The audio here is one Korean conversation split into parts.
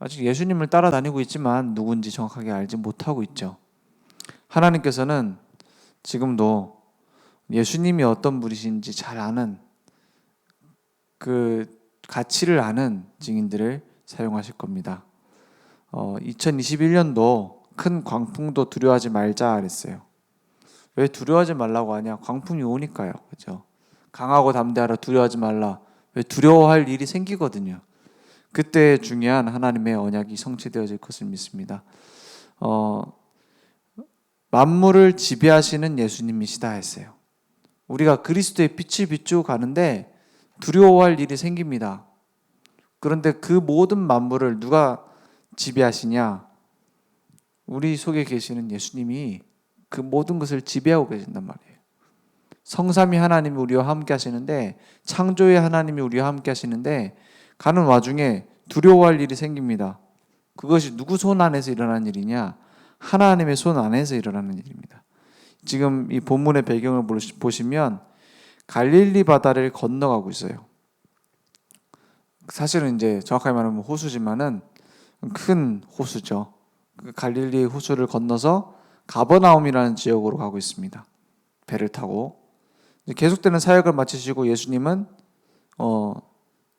아직 예수님을 따라다니고 있지만 누군지 정확하게 알지 못하고 있죠. 하나님께서는 지금도 예수님이 어떤 분이신지 잘 아는, 그 가치를 아는 증인들을 사용하실 겁니다. 2021년도 큰 광풍도 두려워하지 말자 그랬어요. 왜 두려워하지 말라고 하냐? 광풍이 오니까요. 그죠? 강하고 담대하라, 두려워하지 말라. 왜 두려워할 일이 생기거든요. 그때 중요한 하나님의 언약이 성취되어질 것을 믿습니다. 만물을 지배하시는 예수님이시다 했어요. 우리가 그리스도의 빛을 비추고 가는데 두려워할 일이 생깁니다. 그런데 그 모든 만물을 누가 지배하시냐? 우리 속에 계시는 예수님이 그 모든 것을 지배하고 계신단 말이에요. 성삼위 하나님이 우리와 함께 하시는데, 창조의 하나님이 우리와 함께 하시는데 가는 와중에 두려워할 일이 생깁니다. 그것이 누구 손 안에서 일어나는 일이냐? 하나님의 손 안에서 일어나는 일입니다. 지금 이 본문의 배경을 보시면 갈릴리 바다를 건너가고 있어요. 사실은 이제 정확하게 말하면 호수지만은 큰 호수죠. 그 갈릴리 호수를 건너서 가버나움이라는 지역으로 가고 있습니다. 배를 타고 계속되는 사역을 마치시고 예수님은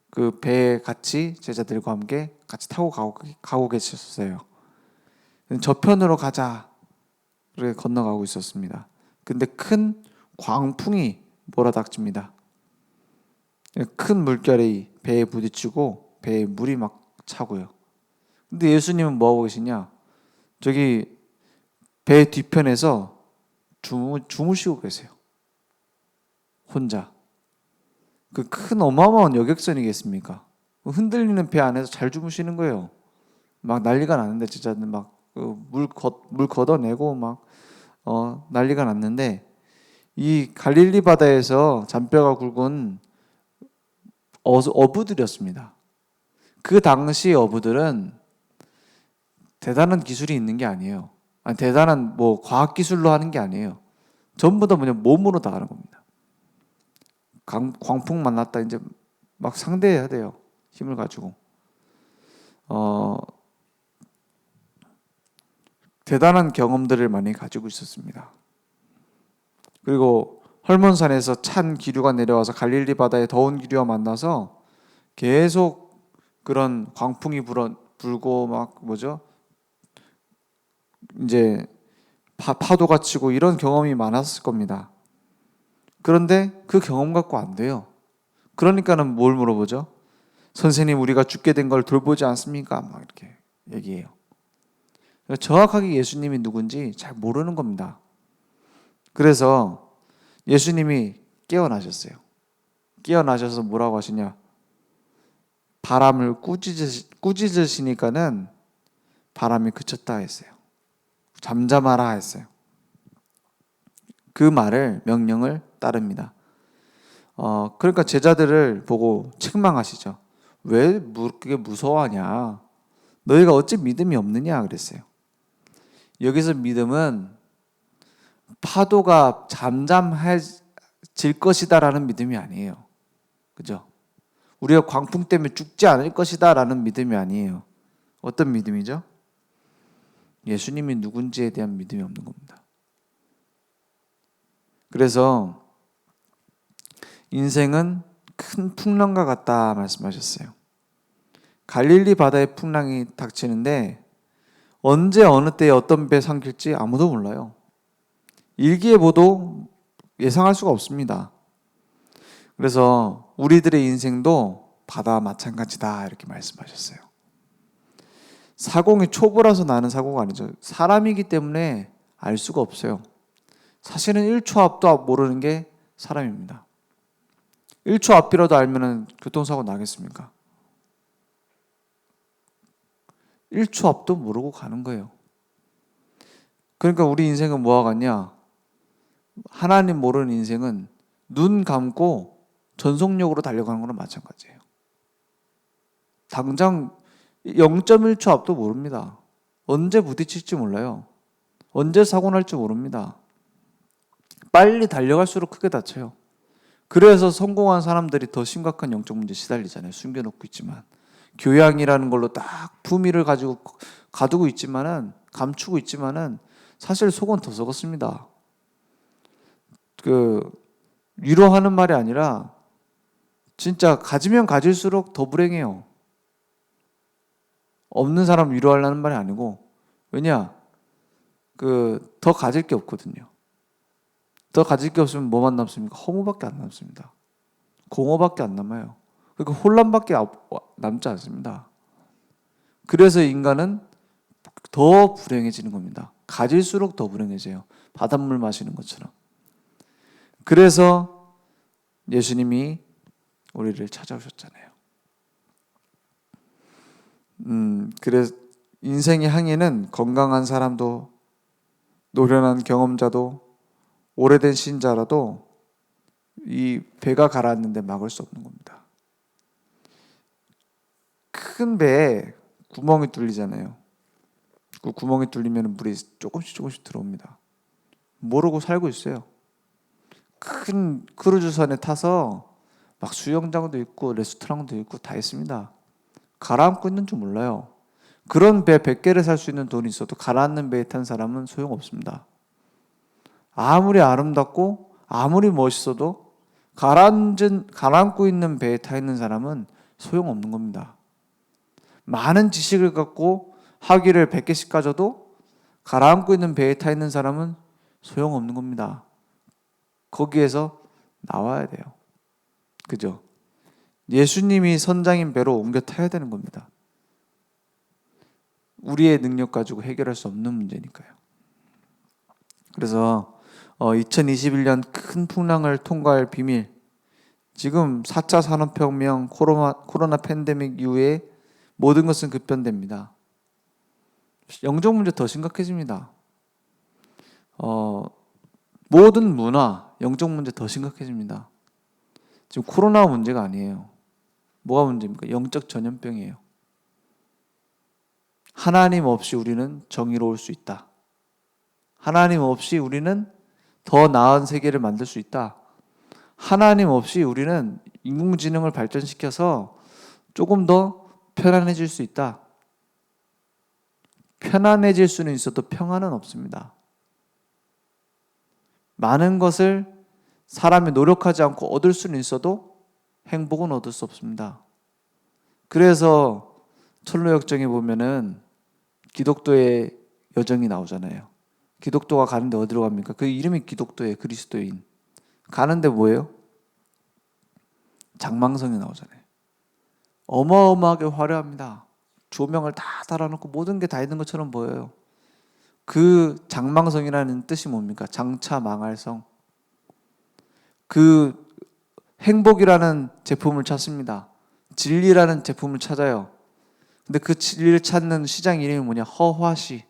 그 배에 같이 제자들과 함께 같이 타고 가고 계셨어요. 저편으로 가자 그렇게 건너가고 있었습니다. 근데 큰 광풍이 몰아닥칩니다. 큰 물결이 배에 부딪히고 배에 물이 막 차고요. 근데 예수님은 뭐 하고 계시냐? 저기 배 뒤편에서 주무시고 계세요. 혼자. 그 큰 어마어마한 여객선이겠습니까? 흔들리는 배 안에서 잘 주무시는 거예요. 막 난리가 나는데 진짜 막 물 걷어내고 막 난리가 났는데, 이 갈릴리 바다에서 잔뼈가 굵은 어부들이었습니다. 그 당시 어부들은 대단한 기술이 있는 게 아니에요. 아니, 대단한 뭐 과학 기술로 하는 게 아니에요. 전부 다 뭐냐, 몸으로 다 하는 겁니다. 광풍 만났다 이제 막 상대해야 돼요. 힘을 가지고. 대단한 경험들을 많이 가지고 있었습니다. 그리고 헐몬산에서 찬 기류가 내려와서 갈릴리 바다의 더운 기류와 만나서 계속 그런 광풍이 불고 막 뭐죠? 이제 파도가 치고 이런 경험이 많았을 겁니다. 그런데 그 경험 갖고 안 돼요. 그러니까는 뭘 물어보죠? 선생님, 우리가 죽게 된 걸 돌보지 않습니까? 막 이렇게 얘기해요. 정확하게 예수님이 누군지 잘 모르는 겁니다. 그래서 예수님이 깨어나셨어요. 깨어나셔서 뭐라고 하시냐? 바람을 꾸짖으시니까는 바람이 그쳤다 했어요. 잠잠하라 했어요. 그 명령을 따릅니다. 그러니까 제자들을 보고 책망하시죠. 왜 그게 무서워하냐? 너희가 어찌 믿음이 없느냐 그랬어요. 여기서 믿음은 파도가 잠잠해질 것이다라는 믿음이 아니에요. 그죠? 우리가 광풍 때문에 죽지 않을 것이다라는 믿음이 아니에요. 어떤 믿음이죠? 예수님이 누군지에 대한 믿음이 없는 겁니다. 그래서 인생은 큰 풍랑과 같다 말씀하셨어요. 갈릴리 바다의 풍랑이 닥치는데 언제 어느 때에 어떤 배 삼킬지 아무도 몰라요. 일기예보도 예상할 수가 없습니다. 그래서 우리들의 인생도 바다와 마찬가지다 이렇게 말씀하셨어요. 사공이 초보라서 나는 사고가 아니죠. 사람이기 때문에 알 수가 없어요. 사실은 1초 앞도 모르는 게 사람입니다. 1초 앞이라도 알면 교통사고 나겠습니까? 1초 앞도 모르고 가는 거예요. 그러니까 우리 인생은 뭐와 같냐? 하나님 모르는 인생은 눈 감고 전속력으로 달려가는 거랑 마찬가지예요. 당장 0.1초 앞도 모릅니다. 언제 부딪힐지 몰라요. 언제 사고 날지 모릅니다. 빨리 달려갈수록 크게 다쳐요. 그래서 성공한 사람들이 더 심각한 영적 문제에 시달리잖아요. 숨겨놓고 있지만. 교양이라는 걸로 딱 품위를 가지고 가두고 있지만은, 감추고 있지만은 사실 속은 더 썩었습니다. 위로하는 말이 아니라 진짜 가지면 가질수록 더 불행해요. 없는 사람 위로하려는 말이 아니고, 왜냐? 더 가질 게 없거든요. 더 가질 게 없으면 뭐만 남습니까? 허무밖에 안 남습니다. 공허밖에 안 남아요. 그러니까 혼란밖에 남지 않습니다. 그래서 인간은 더 불행해지는 겁니다. 가질수록 더 불행해져요. 바닷물 마시는 것처럼. 그래서 예수님이 우리를 찾아오셨잖아요. 그래서 인생의 항해는 건강한 사람도, 노련한 경험자도, 오래된 신자라도 이 배가 가라앉는데 막을 수 없는 겁니다. 큰 배에 구멍이 뚫리잖아요. 그 구멍이 뚫리면 물이 조금씩 들어옵니다. 모르고 살고 있어요. 큰 크루즈선에 타서 막 수영장도 있고 레스토랑도 있고 다 있습니다. 가라앉고 있는 줄 몰라요. 그런 배 100개를 살 수 있는 돈이 있어도 가라앉는 배에 탄 사람은 소용없습니다. 아무리 아름답고 아무리 멋있어도 가라앉고 있는 배에 타 있는 사람은 소용없는 겁니다. 많은 지식을 갖고 학위를 100개씩 가져도 가라앉고 있는 배에 타 있는 사람은 소용없는 겁니다. 거기에서 나와야 돼요. 그죠? 예수님이 선장인 배로 옮겨 타야 되는 겁니다. 우리의 능력 가지고 해결할 수 없는 문제니까요. 그래서 2021년 큰 풍랑을 통과할 비밀, 지금 4차 산업혁명, 코로나 팬데믹 이후에 모든 것은 급변됩니다. 영적 문제 더 심각해집니다. 모든 문화, 영적 문제 더 심각해집니다. 지금 코로나 문제가 아니에요. 뭐가 문제입니까? 영적 전염병이에요. 하나님 없이 우리는 정의로울 수 있다. 하나님 없이 우리는 더 나은 세계를 만들 수 있다. 하나님 없이 우리는 인공지능을 발전시켜서 조금 더 편안해질 수 있다. 편안해질 수는 있어도 평안은 없습니다. 많은 것을 사람이 노력하지 않고 얻을 수는 있어도 행복은 얻을 수 없습니다. 그래서 철로역정에 보면은 기독교의 여정이 나오잖아요. 기독교가 가는데 어디로 갑니까? 그 이름이 기독교예요. 그리스도인. 가는데 뭐예요? 장망성이 나오잖아요. 어마어마하게 화려합니다. 조명을 다 달아놓고 모든 게 다 있는 것처럼 보여요. 그 장망성이라는 뜻이 뭡니까? 장차 망할 성. 그 행복이라는 제품을 찾습니다. 진리라는 제품을 찾아요. 근데 그 진리를 찾는 시장 이름이 뭐냐? 허화시.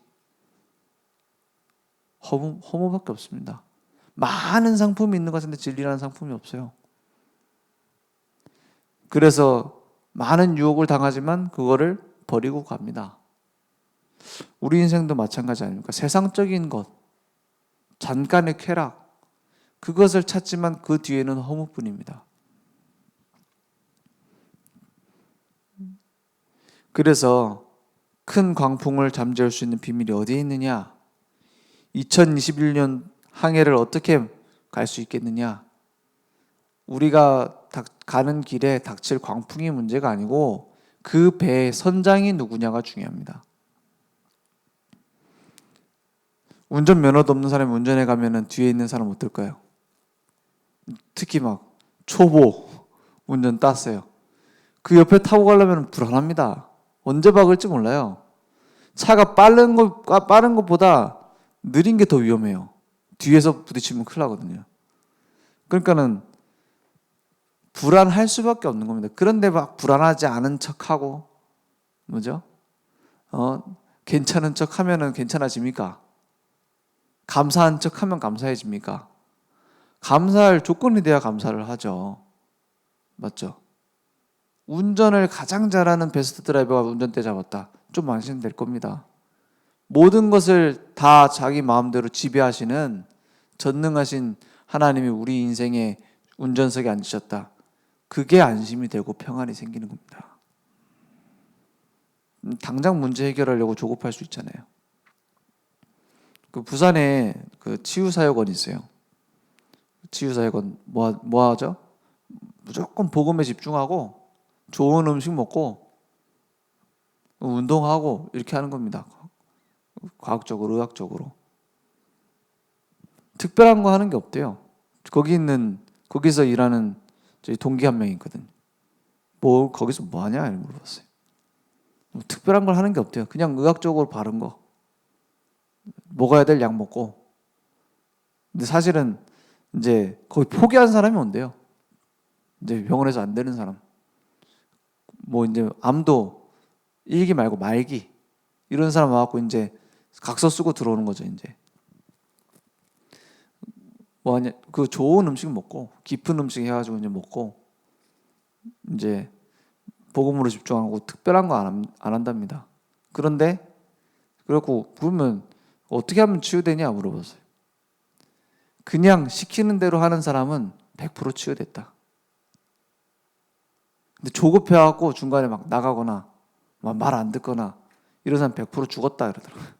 허무밖에 없습니다. 많은 상품이 있는 것 같은데 진리라는 상품이 없어요. 그래서 많은 유혹을 당하지만 그거를 버리고 갑니다. 우리 인생도 마찬가지 아닙니까? 세상적인 것, 잠깐의 쾌락, 그것을 찾지만 그 뒤에는 허무뿐입니다. 그래서 큰 광풍을 잠재울 수 있는 비밀이 어디에 있느냐? 2021년 항해를 어떻게 갈 수 있겠느냐? 우리가 가는 길에 닥칠 광풍이 문제가 아니고 그 배의 선장이 누구냐가 중요합니다. 운전면허도 없는 사람이 운전해 가면은 뒤에 있는 사람 어떨까요? 특히 막 초보 운전 땄어요. 그 옆에 타고 가려면 불안합니다. 언제 박을지 몰라요. 차가 빠른 것보다 느린 게 더 위험해요. 뒤에서 부딪히면 큰일 나거든요. 그러니까는 불안할 수밖에 없는 겁니다. 그런데 막 불안하지 않은 척하고, 뭐죠? 괜찮은 척 하면은 괜찮아집니까? 감사한 척 하면 감사해집니까? 감사할 조건이 돼야 감사를 하죠. 맞죠? 운전을 가장 잘하는 베스트 드라이버가 운전대 잡았다. 좀 안심될 겁니다. 모든 것을 다 자기 마음대로 지배하시는 전능하신 하나님이 우리 인생의 운전석에 앉으셨다. 그게 안심이 되고 평안이 생기는 겁니다. 당장 문제 해결하려고 조급할 수 있잖아요. 그 부산에 그 치유사역원이 있어요. 치유사역원 뭐 하죠? 무조건 복음에 집중하고 좋은 음식 먹고 운동하고 이렇게 하는 겁니다. 과학적으로, 의학적으로. 특별한 거 하는 게 없대요. 거기서 일하는 저희 동기 한 명 있거든요. 거기서 뭐 하냐? 이렇게 물어봤어요. 특별한 걸 하는 게 없대요. 그냥 의학적으로 바른 거. 먹어야 될 약 먹고. 근데 사실은 이제 거의 포기한 사람이 온대요. 이제 병원에서 안 되는 사람. 뭐 이제 암도 1기 말고 말기. 이런 사람 와갖고 이제 각서 쓰고 들어오는 거죠, 이제. 뭐 하냐, 그 좋은 음식 먹고, 깊은 음식 해가지고 이제 먹고, 이제 복음으로 집중하고 특별한 거 안 한답니다. 그런데, 그래갖고, 그러면 어떻게 하면 치유되냐 물어봤어요. 그냥 시키는 대로 하는 사람은 100% 치유됐다. 근데 조급해갖고 중간에 막 나가거나, 말 안 듣거나, 이런 사람 100% 죽었다 그러더라고요.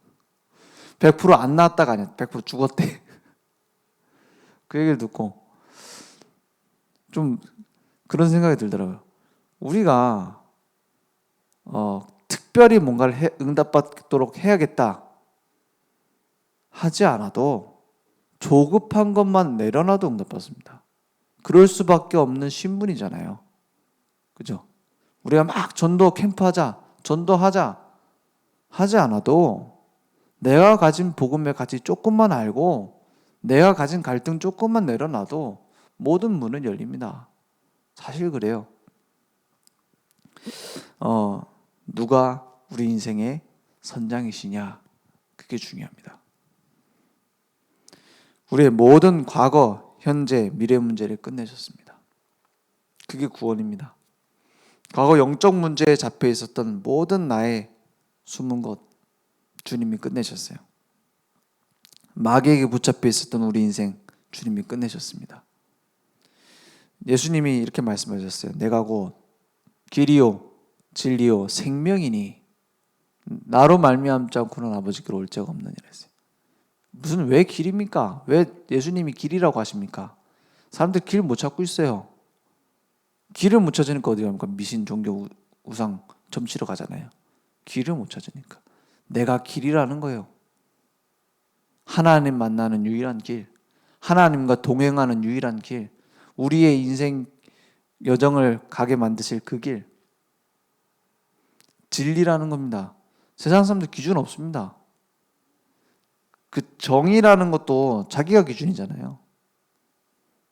100%안 나왔다가 아니야. 100% 죽었대. 그 얘기를 듣고 좀 그런 생각이 들더라고요. 우리가 특별히 뭔가를 응답받도록 해야겠다 하지 않아도 조급한 것만 내려놔도 응답받습니다. 그럴 수밖에 없는 신분이잖아요. 그죠? 우리가 막 전도 캠프하자, 전도하자 하지 않아도 내가 가진 복음의 가치 조금만 알고 내가 가진 갈등 조금만 내려놔도 모든 문은 열립니다. 사실 그래요. 누가 우리 인생의 선장이시냐, 그게 중요합니다. 우리의 모든 과거, 현재, 미래 문제를 끝내셨습니다. 그게 구원입니다. 과거 영적 문제에 잡혀 있었던 모든 나의 숨은 것 주님이 끝내셨어요. 마귀에게 붙잡혀 있었던 우리 인생 주님이 끝내셨습니다. 예수님이 이렇게 말씀하셨어요. 내가 곧 길이요 진리요 생명이니 나로 말미암지 않고는 아버지께로 올 자가 없느니라 했어요. 무슨 왜 길입니까? 왜 예수님이 길이라고 하십니까? 사람들 길 못 찾고 있어요. 길을 못 찾으니까 어디 갑니까? 미신 종교 우상 점치러 가잖아요. 길을 못 찾으니까. 내가 길이라는 거예요. 하나님 만나는 유일한 길, 하나님과 동행하는 유일한 길, 우리의 인생 여정을 가게 만드실 그 길, 진리라는 겁니다. 세상 사람들 기준 없습니다. 그 정의라는 것도 자기가 기준이잖아요.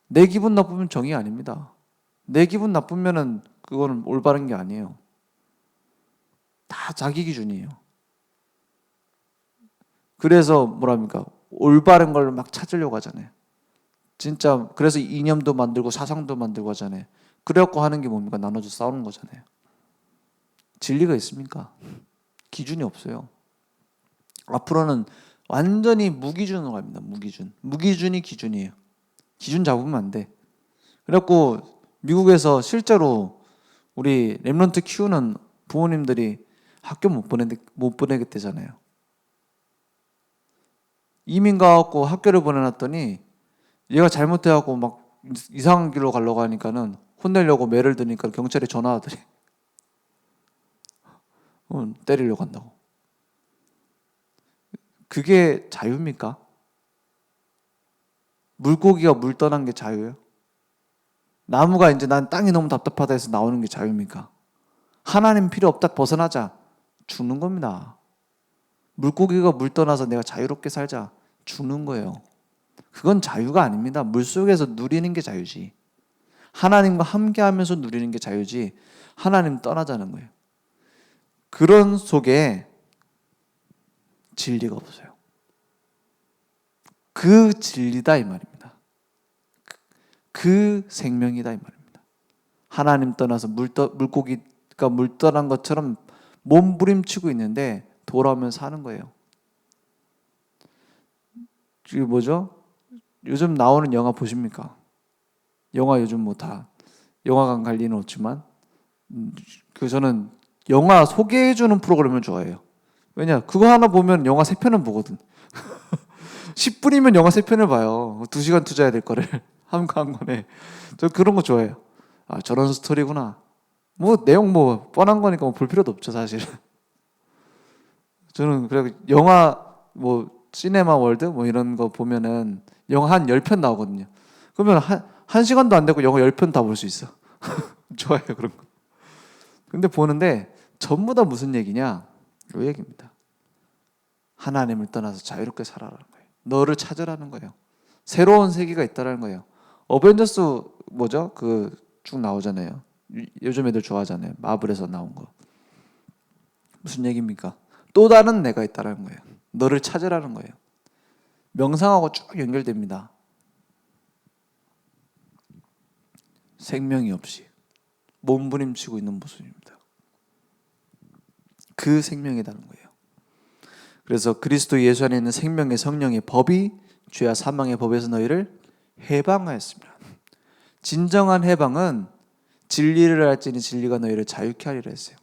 내 기분 나쁘면 정의 아닙니다. 내 기분 나쁘면은 그거는 올바른 게 아니에요. 다 자기 기준이에요. 그래서 뭐랍니까? 올바른 걸 막 찾으려고 하잖아요. 진짜 그래서 이념도 만들고 사상도 만들고 하잖아요. 그래갖고 하는 게 뭡니까? 나눠서 싸우는 거잖아요. 진리가 있습니까? 기준이 없어요. 앞으로는 완전히 무기준으로 갑니다. 무기준이 기준이에요. 기준 잡으면 안 돼. 그래갖고 미국에서 실제로 우리 렘넌트 키우는 부모님들이 학교 못 보내겠대잖아요. 이민 가갖고 학교를 보내놨더니 얘가 잘못해갖고 막 이상한 길로 가려고 하니까는 혼내려고 매를 드니까 경찰에 전화하더니 때리려고 한다고. 그게 자유입니까? 물고기가 물 떠난 게 자유예요? 나무가 이제 난 땅이 너무 답답하다 해서 나오는 게 자유입니까? 하나님 필요 없다 벗어나자 죽는 겁니다. 물고기가 물 떠나서 내가 자유롭게 살자 죽는 거예요. 그건 자유가 아닙니다. 물속에서 누리는 게 자유지. 하나님과 함께하면서 누리는 게 자유지 하나님 떠나자는 거예요. 그런 속에 진리가 없어요. 그 진리다 이 말입니다. 그 생명이다 이 말입니다. 하나님 떠나서 물고기가 물 떠난 것처럼 몸부림치고 있는데 돌아오면 사는 거예요. 이게 뭐죠? 요즘 나오는 영화 보십니까? 영화 요즘 뭐 다 영화관 갈 리는 없지만 저는 영화 소개해주는 프로그램을 좋아해요. 왜냐? 그거 하나 보면 영화 3편은 보거든. 10분이면 영화 3편을 봐요. 2시간 투자해야 될 거를 한 권에. 저 그런 거 좋아해요. 아, 저런 스토리구나. 뭐 내용 뭐 뻔한 거니까 뭐 볼 필요도 없죠, 사실. 저는 그래 영화 뭐 시네마 월드 뭐 이런 거 보면은 영화 한 10편 나오거든요. 그러면 한 시간도 안 되고 영화 10편 다 볼 수 있어. 좋아요, 그런 거. 근데 보는데 전부 다 무슨 얘기냐? 요 얘기입니다. 하나님을 떠나서 자유롭게 살아라는 거예요. 너를 찾으라는 거예요. 새로운 세계가 있다라는 거예요. 어벤져스 뭐죠? 그 쭉 나오잖아요. 요즘 애들 좋아하잖아요. 마블에서 나온 거. 무슨 얘기입니까? 또 다른 내가 있다라는 거예요. 너를 찾으라는 거예요. 명상하고 쭉 연결됩니다. 생명이 없이 몸부림치고 있는 모습입니다. 그 생명이라는 거예요. 그래서 그리스도 예수 안에 있는 생명의 성령의 법이 죄와 사망의 법에서 너희를 해방하였습니다. 진정한 해방은 진리를 알지니 진리가 너희를 자유케 하리라 했어요.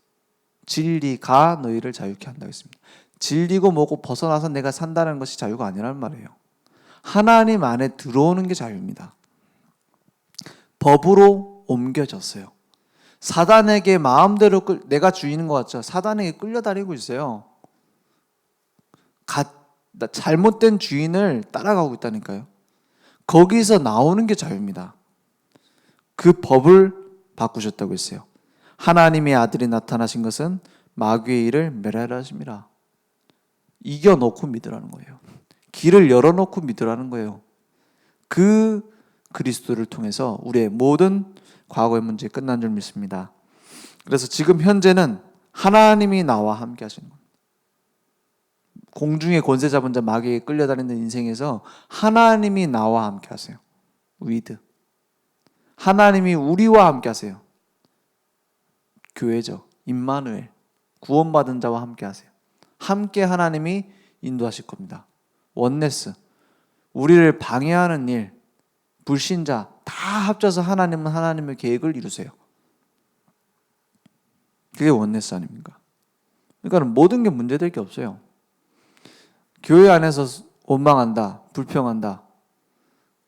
진리가 너희를 자유케 한다고 했습니다. 진리고 뭐고 벗어나서 내가 산다는 것이 자유가 아니라는 말이에요. 하나님 안에 들어오는 게 자유입니다. 법으로 옮겨졌어요. 사단에게 마음대로 내가 주인인 것 같죠. 사단에게 끌려다니고 있어요. 잘못된 주인을 따라가고 있다니까요. 거기서 나오는 게 자유입니다. 그 법을 바꾸셨다고 했어요. 하나님의 아들이 나타나신 것은 마귀의 일을 멸하라 하심이라. 이겨놓고 믿으라는 거예요. 길을 열어놓고 믿으라는 거예요. 그 그리스도를 통해서 우리의 모든 과거의 문제 끝난 줄 믿습니다. 그래서 지금 현재는 하나님이 나와 함께 하시는 겁니다. 공중의 권세 잡은 자 마귀에 끌려다니는 인생에서 하나님이 나와 함께 하세요. 위드. 하나님이 우리와 함께 하세요. 교회죠. 임마누엘. 구원받은 자와 함께 하세요. 함께 하나님이 인도하실 겁니다. 원네스. 우리를 방해하는 일, 불신자 다 합쳐서 하나님은 하나님의 계획을 이루세요. 그게 원네스 아닙니까? 그러니까 모든 게 문제될 게 없어요. 교회 안에서 원망한다, 불평한다.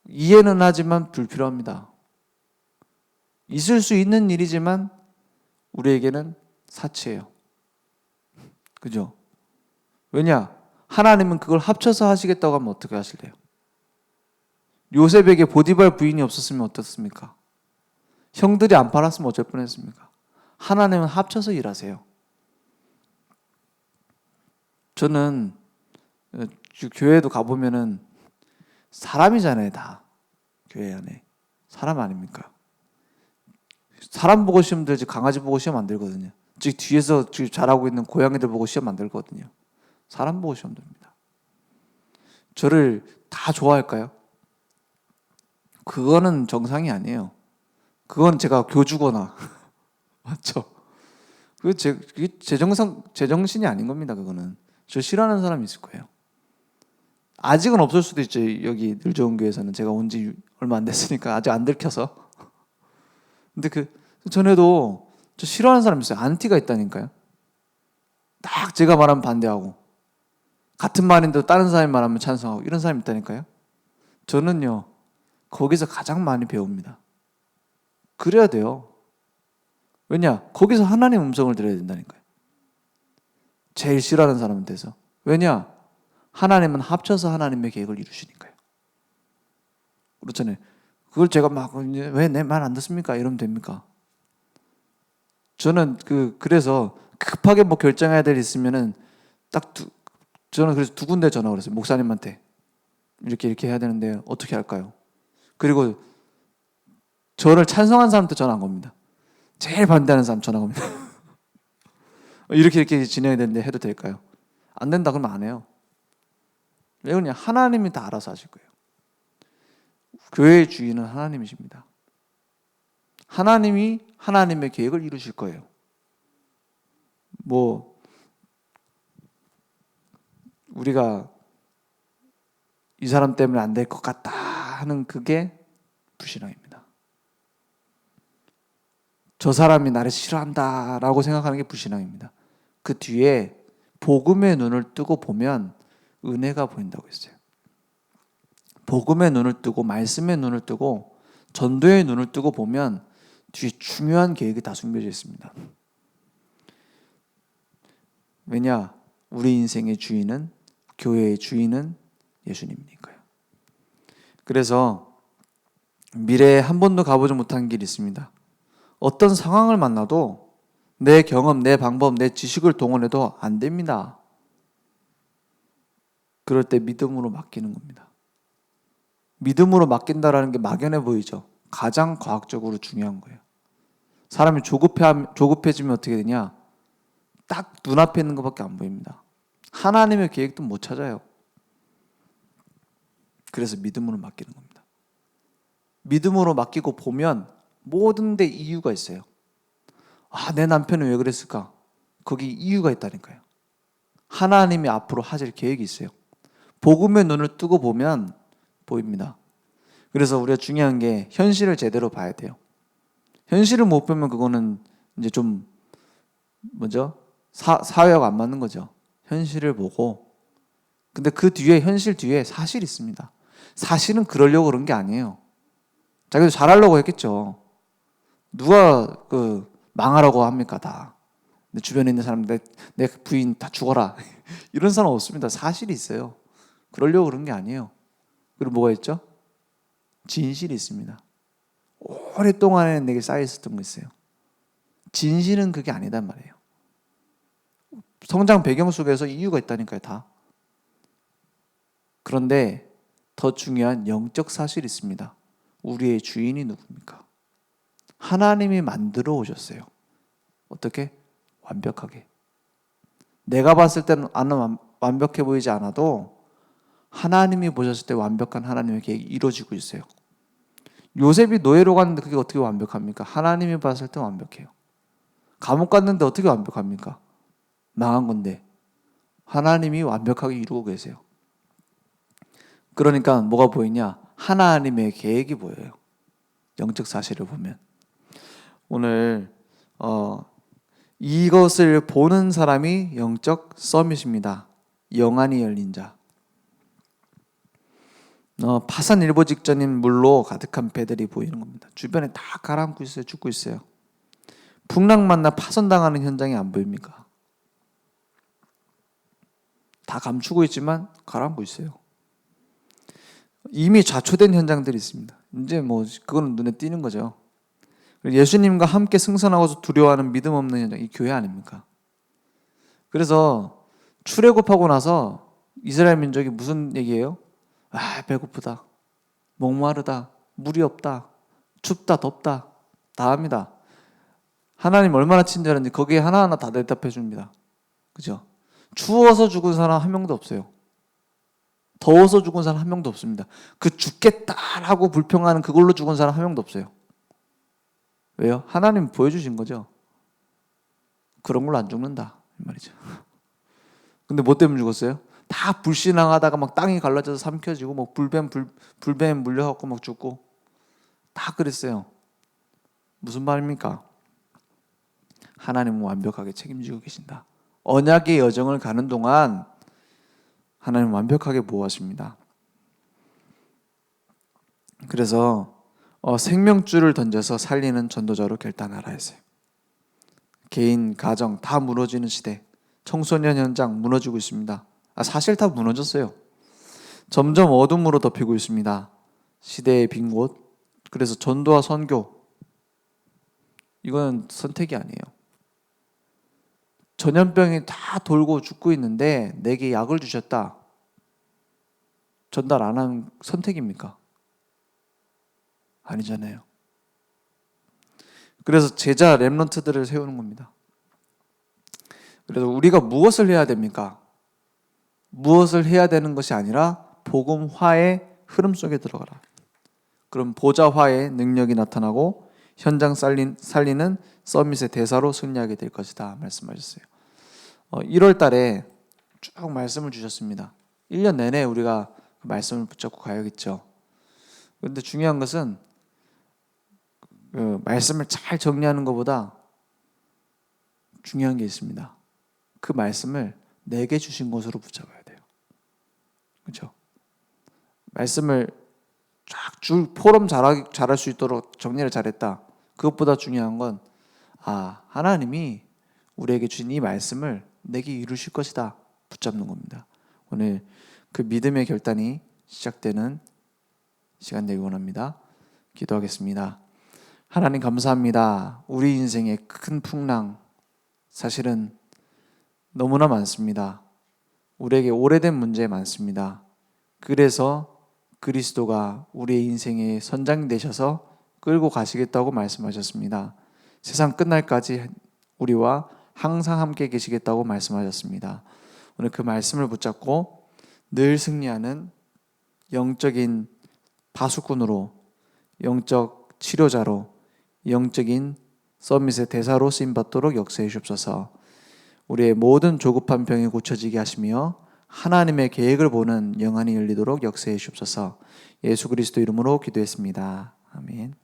이해는 하지만 불필요합니다. 있을 수 있는 일이지만 우리에게는 사치예요. 그죠? 왜냐? 하나님은 그걸 합쳐서 하시겠다고 하면 어떻게 하실래요? 요셉에게 보디발 부인이 없었으면 어떻습니까? 형들이 안 팔았으면 어쩔 뻔했습니까? 하나님은 합쳐서 일하세요. 저는 교회도 가보면은 사람이잖아요, 다. 교회 안에. 사람 아닙니까? 사람 보고 시험 들지 강아지 보고 시험 안 들거든요. 즉 뒤에서 자라고 있는 고양이들 보고 시험 안 들거든요. 사람 보고 시험 듭니다. 저를 다 좋아할까요? 그거는 정상이 아니에요. 그건 제가 교주거나 맞죠? 그게 제정신이 아닌 겁니다. 그거는 저 싫어하는 사람이 있을 거예요. 아직은 없을 수도 있죠. 여기 늘 좋은 교회에서는 제가 온 지 얼마 안 됐으니까 아직 안 들켜서. 근데 그 전에도 저 싫어하는 사람이 있어요. 안티가 있다니까요. 딱 제가 말하면 반대하고 같은 말인데도 다른 사람이 말하면 찬성하고 이런 사람이 있다니까요. 저는요 거기서 가장 많이 배웁니다. 그래야 돼요. 왜냐? 거기서 하나님의 음성을 들어야 된다니까요. 제일 싫어하는 사람한테서. 왜냐? 하나님은 합쳐서 하나님의 계획을 이루시니까요. 그렇잖아요. 그걸 제가 막 왜 내 말 안 듣습니까? 이러면 됩니까? 저는 그래서 급하게 뭐 결정해야 될 일 있으면은 저는 그래서 2군데 전화를 했어요. 목사님한테 이렇게 해야 되는데 어떻게 할까요? 그리고 저를 찬성한 사람한테 전화 안 겁니다. 제일 반대하는 사람 전화 겁니다. 이렇게 진행해야 되는데 해도 될까요? 안 된다 그러면 안 해요. 왜 그러냐? 하나님이 다 알아서 하실 거예요. 교회의 주인은 하나님이십니다. 하나님이 하나님의 계획을 이루실 거예요. 뭐 우리가 이 사람 때문에 안 될 것 같다 하는 그게 불신앙입니다. 저 사람이 나를 싫어한다라고 생각하는 게 불신앙입니다. 그 뒤에 복음의 눈을 뜨고 보면 은혜가 보인다고 했어요. 복음의 눈을 뜨고 말씀의 눈을 뜨고 전도의 눈을 뜨고 보면 뒤에 중요한 계획이 다 숨겨져 있습니다. 왜냐? 우리 인생의 주인은, 교회의 주인은 예수님이니까요. 그래서 미래에 한 번도 가보지 못한 길이 있습니다. 어떤 상황을 만나도 내 경험, 내 방법, 내 지식을 동원해도 안 됩니다. 그럴 때 믿음으로 맡기는 겁니다. 믿음으로 맡긴다라는 게 막연해 보이죠. 가장 과학적으로 중요한 거예요. 사람이 조급해지면 어떻게 되냐? 딱 눈앞에 있는 것밖에 안 보입니다. 하나님의 계획도 못 찾아요. 그래서 믿음으로 맡기는 겁니다. 믿음으로 맡기고 보면 모든 데 이유가 있어요. 아, 내 남편은 왜 그랬을까? 거기 이유가 있다니까요. 하나님이 앞으로 하실 계획이 있어요. 복음의 눈을 뜨고 보면 보입니다. 그래서 우리가 중요한 게 현실을 제대로 봐야 돼요. 현실을 못 보면 그거는 이제 좀 사회하고 안 맞는 거죠. 현실을 보고, 근데 그 뒤에, 현실 뒤에 사실이 있습니다. 사실은 그러려고 그런 게 아니에요. 자기도 잘하려고 했겠죠. 누가 망하라고 합니까? 다. 내 주변에 있는 사람들, 내 부인 다 죽어라. 이런 사람 없습니다. 사실이 있어요. 그러려고 그런 게 아니에요. 그리고 뭐가 있죠? 진실이 있습니다. 오랫동안 내게 쌓여 있었던 거 있어요. 진실은 그게 아니단 말이에요. 성장 배경 속에서 이유가 있다니까요, 다. 그런데 더 중요한 영적 사실이 있습니다. 우리의 주인이 누굽니까? 하나님이 만들어 오셨어요. 어떻게? 완벽하게. 내가 봤을 때는 완벽해 보이지 않아도 하나님이 보셨을 때 완벽한 하나님의 계획이 이루어지고 있어요. 요셉이 노예로 갔는데 그게 어떻게 완벽합니까? 하나님이 봤을 때 완벽해요. 감옥 갔는데 어떻게 완벽합니까? 망한 건데 하나님이 완벽하게 이루고 계세요. 그러니까 뭐가 보이냐? 하나님의 계획이 보여요. 영적 사실을 보면. 오늘 이것을 보는 사람이 영적 서밋입니다. 영안이 열린 자. 파산일보 직전인 물로 가득한 배들이 보이는 겁니다. 주변에 다 가라앉고 있어요. 죽고 있어요. 풍랑 만나 파손당하는 현장이 안 보입니까? 다 감추고 있지만 가라앉고 있어요. 이미 좌초된 현장들이 있습니다. 이제 그거는 눈에 띄는 거죠. 예수님과 함께 승선하고서 두려워하는 믿음 없는 현장, 이 교회 아닙니까? 그래서 출애굽하고 나서 이스라엘 민족이 무슨 얘기예요? 아, 배고프다, 목마르다, 물이 없다, 춥다, 덥다 다 합니다. 하나님 얼마나 친절한지 거기에 하나하나 다 대답해 줍니다. 그죠? 추워서 죽은 사람 한 명도 없어요. 더워서 죽은 사람 한 명도 없습니다. 그 죽겠다라고 불평하는 그걸로 죽은 사람 한 명도 없어요. 왜요? 하나님 보여주신 거죠. 그런 걸로 안 죽는다 이 말이죠. 근데 뭐 때문에 죽었어요? 다 불신앙하다가 막 땅이 갈라져서 삼켜지고 막 불뱀 물려갖고 막 죽고 다 그랬어요. 무슨 말입니까? 하나님은 완벽하게 책임지고 계신다. 언약의 여정을 가는 동안 하나님은 완벽하게 보호하십니다. 그래서 생명줄을 던져서 살리는 전도자로 결단하라 했어요. 개인, 가정 다 무너지는 시대, 청소년 현장 무너지고 있습니다. 사실 다 무너졌어요. 점점 어둠으로 덮이고 있습니다. 시대의 빈 곳. 그래서 전도와 선교, 이건 선택이 아니에요. 전염병이 다 돌고 죽고 있는데 내게 약을 주셨다. 전달 안 하는 선택입니까? 아니잖아요. 그래서 제자 렘넌트들을 세우는 겁니다. 그래서 우리가 무엇을 해야 됩니까? 무엇을 해야 되는 것이 아니라 복음화의 흐름 속에 들어가라. 그럼 보좌화의 능력이 나타나고 현장 살리는 서밋의 대사로 승리하게 될 것이다 말씀하셨어요. 1월 달에 쭉 말씀을 주셨습니다. 1년 내내 우리가 말씀을 붙잡고 가야겠죠. 그런데 중요한 것은 말씀을 잘 정리하는 것보다 중요한 게 있습니다. 그 말씀을 내게 주신 것으로 붙잡아야 돼요. 그렇죠? 말씀을 쫙 포럼 잘할 수 있도록 정리를 잘했다. 그것보다 중요한 건 하나님이 우리에게 주신 이 말씀을 내게 이루실 것이다. 붙잡는 겁니다. 오늘 그 믿음의 결단이 시작되는 시간 되기 원합니다. 기도하겠습니다. 하나님 감사합니다. 우리 인생의 큰 풍랑 사실은 너무나 많습니다. 우리에게 오래된 문제 많습니다. 그래서 그리스도가 우리의 인생의 선장이 되셔서 끌고 가시겠다고 말씀하셨습니다. 세상 끝날까지 우리와 항상 함께 계시겠다고 말씀하셨습니다. 오늘 그 말씀을 붙잡고 늘 승리하는 영적인 파수꾼으로, 영적 치료자로, 영적인 서밋의 대사로 쓰임받도록 역사해 주옵소서. 우리의 모든 조급한 병이 고쳐지게 하시며 하나님의 계획을 보는 영안이 열리도록 역사해 주옵소서. 예수 그리스도 이름으로 기도했습니다. 아멘.